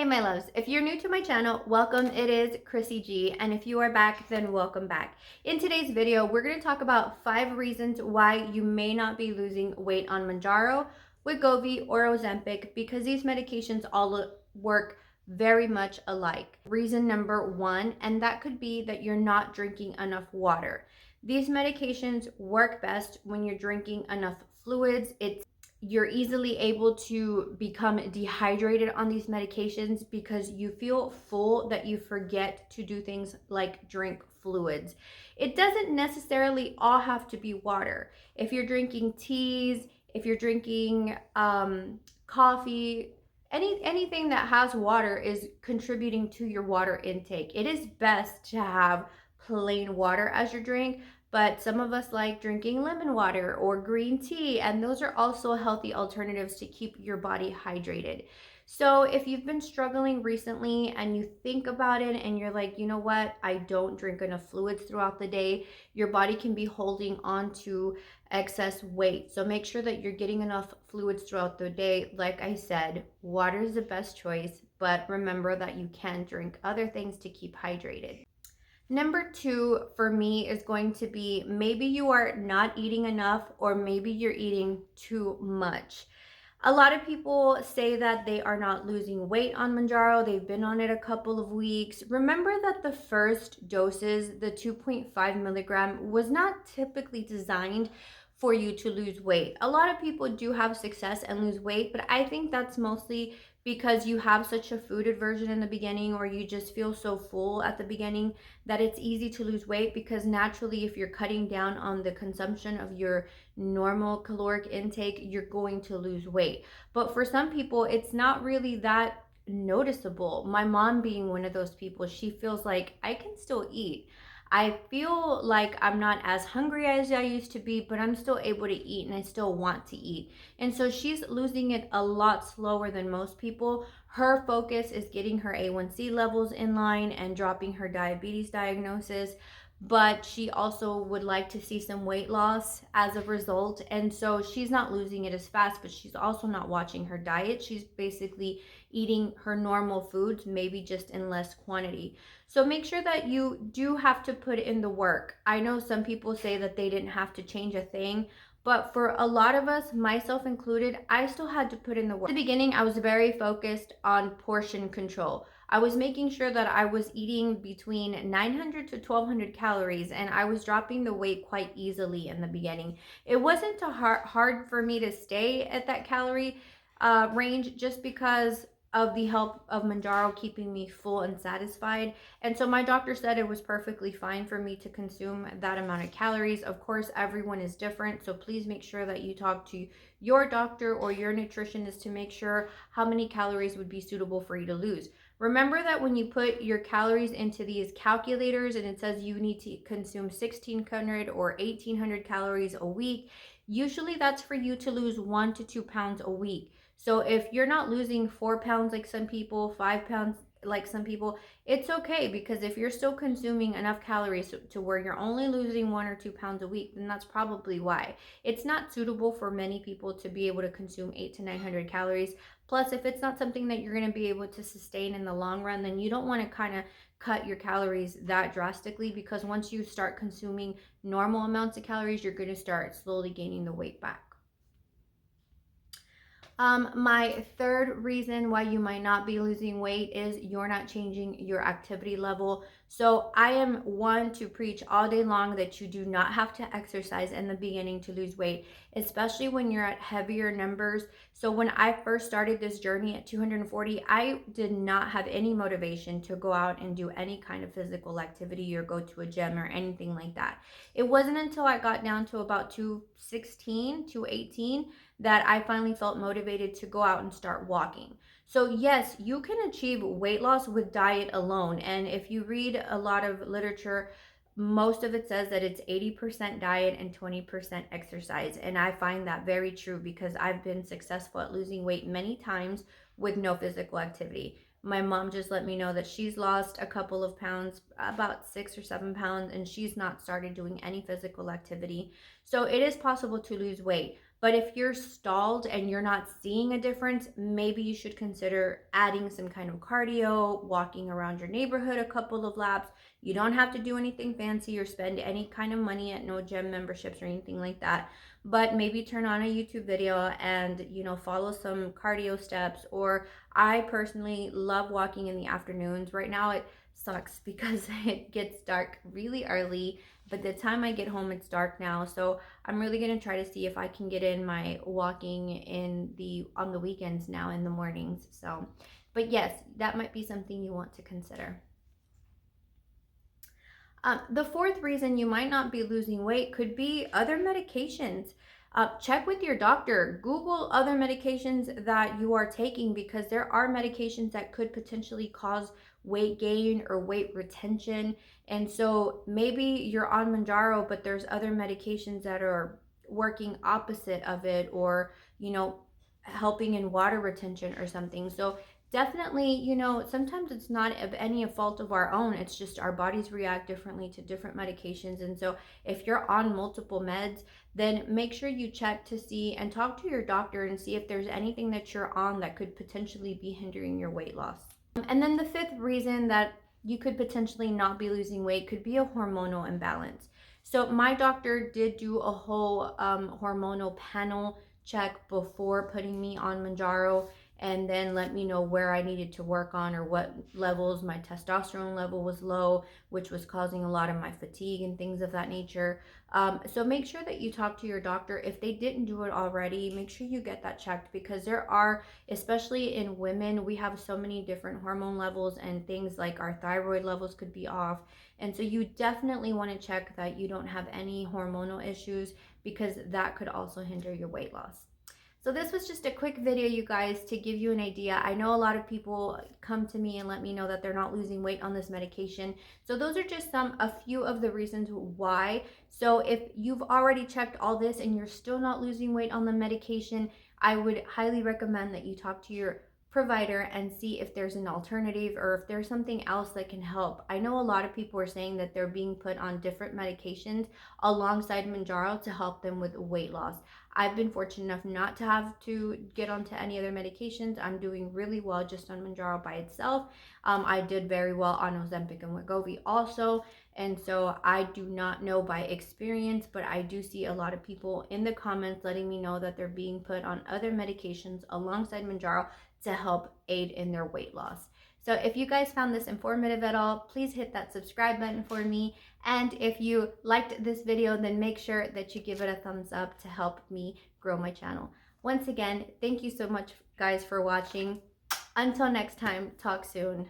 Hey my loves, if you're new to my channel, welcome. It is Crissy G, and if you are back, then welcome back. In today's video, we're going to talk about 5 reasons why you may not be losing weight on Mounjaro, Wegovy, or Ozempic, because these medications all work very much alike. Reason number 1, and that could be that you're not drinking enough water. These medications work best when you're drinking enough fluids. You're easily able to become dehydrated on these medications because you feel full that you forget to do things like drink fluids. It doesn't necessarily all have to be water. If you're drinking teas, if you're drinking coffee, anything that has water is contributing to your water intake. It is best to have plain water as your drink, but some of us like drinking lemon water or green tea, and those are also healthy alternatives to keep your body hydrated. So if you've been struggling recently and you think about it and you're like, you know what, I don't drink enough fluids throughout the day, your body can be holding on to excess weight. So make sure that you're getting enough fluids throughout the day. Like I said, water is the best choice, but remember that you can drink other things to keep hydrated. Number 2 for me is going to be maybe you are not eating enough, or maybe you're eating too much. A lot of people say that they are not losing weight on Mounjaro. They've been on it a couple of weeks. Remember that the first doses, the 2.5 milligram, was not typically designed for you to lose weight. A lot of people do have success and lose weight, but I think that's mostly because you have such a food aversion in the beginning, or you just feel so full at the beginning that it's easy to lose weight, because naturally if you're cutting down on the consumption of your normal caloric intake, you're going to lose weight. But for some people, it's not really that noticeable. My mom being one of those people, she feels like I can still eat. I feel like I'm not as hungry as I used to be, but I'm still able to eat and I still want to eat. And so she's losing it a lot slower than most people. Her focus is getting her A1C levels in line and dropping her diabetes diagnosis, but she also would like to see some weight loss as a result. And so she's not losing it as fast, but she's also not watching her diet. She's basically eating her normal foods, maybe just in less quantity. So make sure that you do have to put in the work. I know some people say that they didn't have to change a thing, but for a lot of us, myself included, I still had to put in the work. At the beginning, I was very focused on portion control. I was making sure that I was eating between 900 to 1200 calories, and I was dropping the weight quite easily in the beginning. It wasn't hard for me to stay at that calorie range, just because of the help of Mounjaro keeping me full and satisfied. And so my doctor said it was perfectly fine for me to consume that amount of calories. Of course, everyone is different, so please make sure that you talk to your doctor or your nutritionist to make sure how many calories would be suitable for you to lose. Remember that when you put your calories into these calculators and it says you need to consume 1600 or 1800 calories a week, usually that's for you to lose 1 to 2 pounds a week. So if you're not losing 4 pounds like some people, 5 pounds like some people, it's okay, because if you're still consuming enough calories to where you're only losing 1 or 2 pounds a week, then that's probably why. It's not suitable for many people to be able to consume 800 to 900 calories. Plus, if it's not something that you're going to be able to sustain in the long run, then you don't want to kind of cut your calories that drastically, because once you start consuming normal amounts of calories, you're going to start slowly gaining the weight back. My third reason why you might not be losing weight is you're not changing your activity level. So I am one to preach all day long that you do not have to exercise in the beginning to lose weight, especially when you're at heavier numbers. So when I first started this journey at 240, I did not have any motivation to go out and do any kind of physical activity or go to a gym or anything like that. It wasn't until I got down to about 216, 218 that I finally felt motivated to go out and start walking. So yes, you can achieve weight loss with diet alone. And if you read a lot of literature, most of it says that it's 80% diet and 20% exercise. And I find that very true, because I've been successful at losing weight many times with no physical activity. My mom just let me know that she's lost a couple of pounds, about 6 or 7 pounds, and she's not started doing any physical activity. So it is possible to lose weight. But if you're stalled and you're not seeing a difference, maybe you should consider adding some kind of cardio, walking around your neighborhood a couple of laps. You don't have to do anything fancy or spend any kind of money at no gym memberships or anything like that. But maybe turn on a YouTube video and, follow some cardio steps. Or I personally love walking in the afternoons. Right now it sucks because it gets dark really early. But the time I get home, it's dark now. So I'm really going to try to see if I can get in my walking on the weekends now in the mornings. So, but yes, that might be something you want to consider. The fourth reason you might not be losing weight could be other medications. Check with your doctor. Google other medications that you are taking, because there are medications that could potentially cause weight gain or weight retention. And so maybe you're on Mounjaro, but there's other medications that are working opposite of it, or, helping in water retention or something. So definitely, sometimes it's not of any fault of our own. It's just our bodies react differently to different medications. And so if you're on multiple meds, then make sure you check to see and talk to your doctor and see if there's anything that you're on that could potentially be hindering your weight loss. And then the fifth reason that you could potentially not be losing weight could be a hormonal imbalance. So my doctor did do a whole hormonal panel check before putting me on Mounjaro, and then let me know where I needed to work on, or what levels my testosterone level was low, which was causing a lot of my fatigue and things of that nature. So make sure that you talk to your doctor. If they didn't do it already, make sure you get that checked, because there are, especially in women, we have so many different hormone levels, and things like our thyroid levels could be off. And so you definitely want to check that you don't have any hormonal issues, because that could also hinder your weight loss. So this was just a quick video, you guys, to give you an idea. I know a lot of people come to me and let me know that they're not losing weight on this medication. So those are just a few of the reasons why. So if you've already checked all this and you're still not losing weight on the medication, I would highly recommend that you talk to your provider and see if there's an alternative, or if there's something else that can help. I know a lot of people are saying that they're being put on different medications alongside Mounjaro to help them with weight loss. I've been fortunate enough not to have to get onto any other medications. I'm doing really well just on Mounjaro by itself. I did very well on Ozempic and Wegovy also. And so I do not know by experience, but I do see a lot of people in the comments letting me know that they're being put on other medications alongside Mounjaro to help aid in their weight loss. So if you guys found this informative at all, please hit that subscribe button for me. And if you liked this video, then make sure that you give it a thumbs up to help me grow my channel. Once again, thank you so much, guys, for watching. Until next time, talk soon.